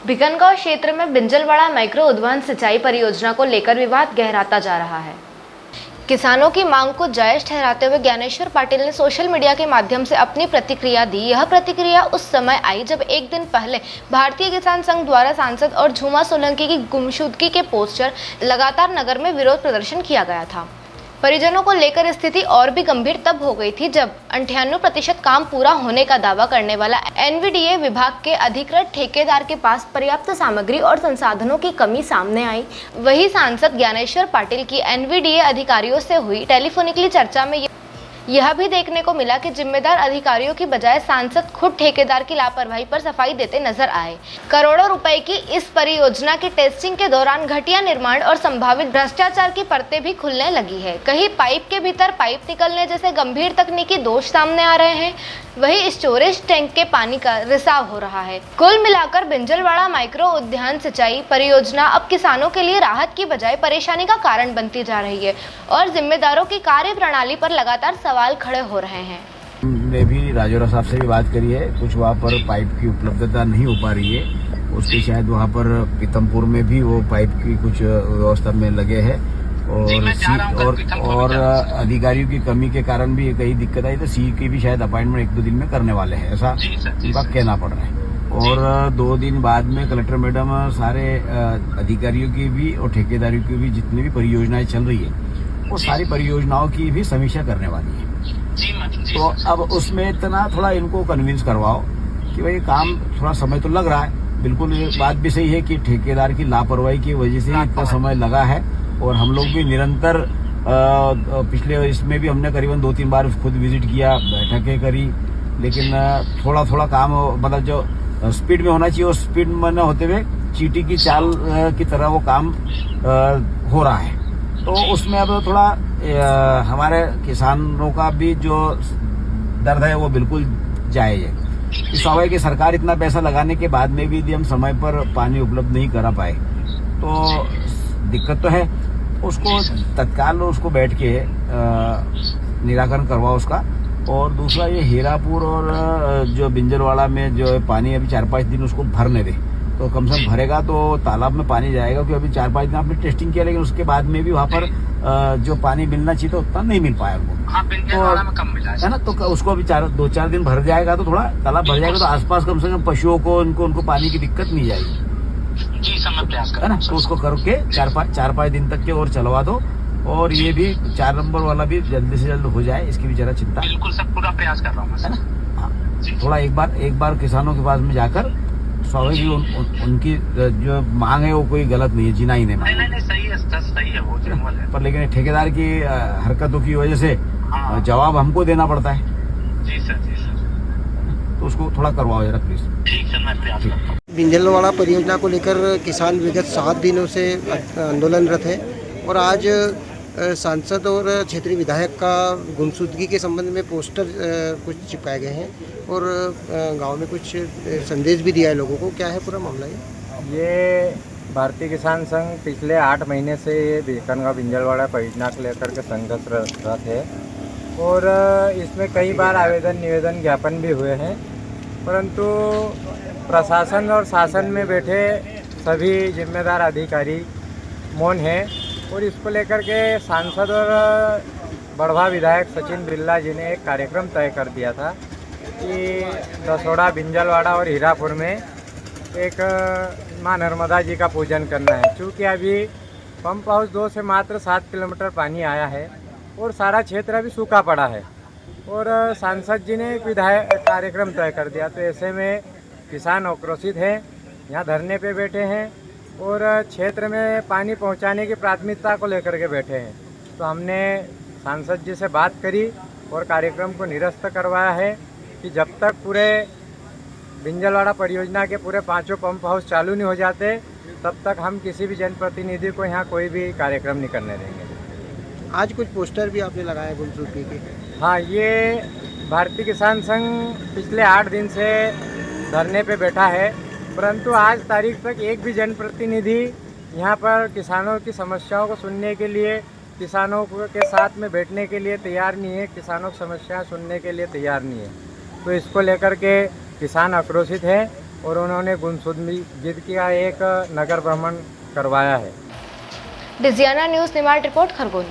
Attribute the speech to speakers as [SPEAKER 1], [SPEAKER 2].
[SPEAKER 1] भिकनगांव क्षेत्र में बिंजलवाड़ा माइक्रो उद्वहन सिंचाई परियोजना को लेकर विवाद गहराता जा रहा है। किसानों की मांग को जायज ठहराते हुए ज्ञानेश्वर पाटिल ने सोशल मीडिया के माध्यम से अपनी प्रतिक्रिया दी। यह प्रतिक्रिया उस समय आई जब एक दिन पहले भारतीय किसान संघ द्वारा सांसद और झूमा सोलंकी की गुमशुदगी के पोस्टर लगातार नगर में विरोध प्रदर्शन किया गया था। परिजनों को लेकर स्थिति और भी गंभीर तब हो गई थी जब 98% काम पूरा होने का दावा करने वाला एनवीडीए विभाग के अधिकृत ठेकेदार के पास पर्याप्त सामग्री और संसाधनों की कमी सामने आई। वही सांसद ज्ञानेश्वर पाटिल की एनवीडीए अधिकारियों से हुई टेलीफोनिकली चर्चा में यह भी देखने को मिला कि जिम्मेदार अधिकारियों की बजाय सांसद खुद ठेकेदार की लापरवाही पर सफाई देते नजर आए। करोड़ों रुपए की इस परियोजना की टेस्टिंग के दौरान घटिया निर्माण और संभावित भ्रष्टाचार की परतें भी खुलने लगी है। कहीं पाइप के भीतर पाइप निकलने जैसे गंभीर तकनीकी दोष सामने आ रहे हैं, वही स्टोरेज टैंक के पानी का रिसाव हो रहा है। कुल मिलाकर बिंजलवाड़ा माइक्रो उद्यान सिंचाई परियोजना अब किसानों के लिए राहत की बजाय परेशानी का कारण बनती जा रही है और जिम्मेदारों की कार्य प्रणाली पर लगातार सवाल खड़े हो रहे हैं।
[SPEAKER 2] हमने भी राजौरा साहब से भी बात करी है, कुछ वहाँ पर पाइप की उपलब्धता नहीं हो पा रही है, उसके शायद वहाँ पर पीतमपुर में भी वो पाइप की कुछ व्यवस्था में लगे हैं और अधिकारियों की कमी के कारण भी कई दिक्कत आई, तो सी की भी शायद अपॉइंटमेंट 1-2 दिन में करने वाले हैं, ऐसा उनका कहना पड़ रहा है। और 2 दिन बाद में कलेक्टर मैडम सारे अधिकारियों की भी और ठेकेदारियों की भी जितनी भी परियोजनाएं चल रही है वो सारी परियोजनाओं की भी समीक्षा करने वाली है। तो अब उसमें इतना थोड़ा इनको कन्विंस करवाओ कि भाई काम थोड़ा समय तो लग रहा है, बिल्कुल ये बात भी सही है कि ठेकेदार की लापरवाही की वजह से इतना समय लगा है और हम लोग भी निरंतर पिछले इसमें भी हमने करीबन 2-3 बार खुद विजिट किया, बैठकें करी, लेकिन थोड़ा थोड़ा काम मतलब जो स्पीड में होना चाहिए वो स्पीड में न होते हुए चींटी की चाल की तरह वो काम हो रहा है। तो उसमें अब थोड़ा हमारे किसानों का भी जो दर्द है वो बिल्कुल जायज है। स्वाभाविक है, सरकार इतना पैसा लगाने के बाद में भी यदि हम समय पर पानी उपलब्ध नहीं करा पाए तो दिक्कत तो है। उसको तत्काल उसको बैठ के निराकरण करवाओ उसका। और दूसरा ये हीरापुर और जो बिंजलवाड़ा में जो पानी अभी 4-5 दिन उसको भरने दे, तो कम से कम भरेगा तो तालाब में पानी जाएगा, क्योंकि अभी 4-5 दिन आपने टेस्टिंग किया लेकिन उसके बाद में भी वहाँ पर जो पानी मिलना चाहिए तो उतना नहीं मिल पाया उनको।
[SPEAKER 3] हाँ, बिंजलवाड़ा में कम मिला
[SPEAKER 2] है ना, तो उसको अभी 2-4 दिन भर जाएगा तो थोड़ा तालाब भर जाएगा तो आसपास कम से कम पशुओं को उनको पानी की दिक्कत नहीं जाएगी।
[SPEAKER 3] जी, समय प्रयास
[SPEAKER 2] है ना, तो उसको करके 4-5 दिन तक के और चलवा दो और ये भी 4 नंबर वाला भी जल्दी से जल्द हो जाए, इसकी भी जरा चिंता।
[SPEAKER 3] बिल्कुल सब पूरा प्रयास कर रहा हूँ,
[SPEAKER 2] है ना। हाँ, थोड़ा एक बार किसानों के पास में जाकर स्वाभाविक उनकी जो मांग है वो कोई गलत नहीं है, जीना ही नहीं।
[SPEAKER 3] नहीं, सही है वो जनरल है।
[SPEAKER 2] पर लेकिन ठेकेदार की हरकतों की वजह से जवाब हमको देना पड़ता है।
[SPEAKER 3] जी सर।
[SPEAKER 2] तो उसको थोड़ा करवाओ जरा प्लीज।
[SPEAKER 3] ठीक सर, मैं प्रयास करता हूँ।
[SPEAKER 4] बिंजलवाड़ा परियोजना को लेकर किसान विगत 7 दिनों से आंदोलनरत है और आज सांसद और क्षेत्रीय विधायक का गुमशुदगी के संबंध में पोस्टर कुछ चिपकाए गए हैं और गांव में कुछ संदेश भी दिया है लोगों को। क्या है पूरा मामला?
[SPEAKER 5] ये भारतीय किसान संघ पिछले 8 महीने से ये भिकनगांव बिंजलवाड़ा परियोजना को लेकर के संघर्षरत है और इसमें कई बार आवेदन निवेदन ज्ञापन भी हुए हैं, परंतु प्रशासन और शासन में बैठे सभी जिम्मेदार अधिकारी मौन हैं और इसको लेकर के सांसद और बड़वा विधायक सचिन बिरला जी ने एक कार्यक्रम तय कर दिया था कि दसोड़ा, बिंजलवाड़ा और हीरापुर में एक माँ नर्मदा जी का पूजन करना है। क्योंकि अभी पंप हाउस 2 से मात्र 7 किलोमीटर पानी आया है और सारा क्षेत्र अभी सूखा पड़ा है और सांसद जी ने एक विधायक कार्यक्रम तय कर दिया, तो ऐसे में किसान आक्रोशित हैं, यहाँ धरने पे बैठे हैं और क्षेत्र में पानी पहुँचाने की प्राथमिकता को लेकर के बैठे हैं। तो हमने सांसद जी से बात करी और कार्यक्रम को निरस्त करवाया है कि जब तक पूरे बिंजलवाड़ा परियोजना के पूरे 5 पंप हाउस चालू नहीं हो जाते तब तक हम किसी भी जनप्रतिनिधि को यहाँ कोई भी कार्यक्रम नहीं करने देंगे।
[SPEAKER 4] आज कुछ पोस्टर भी आपने लगाए गुमशुदगी के?
[SPEAKER 5] हाँ, ये भारतीय किसान संघ पिछले 8 दिन से धरने पे बैठा है, परंतु आज तारीख तक एक भी जनप्रतिनिधि यहाँ पर किसानों की समस्याओं को सुनने के लिए, किसानों के साथ में बैठने के लिए तैयार नहीं है, किसानों की समस्याएं सुनने के लिए तैयार नहीं है। तो इसको लेकर के किसान आक्रोशित है और उन्होंने गुमशुदगी का एक नगर भ्रमण करवाया है।
[SPEAKER 1] Digiana news Nimar report Khargone.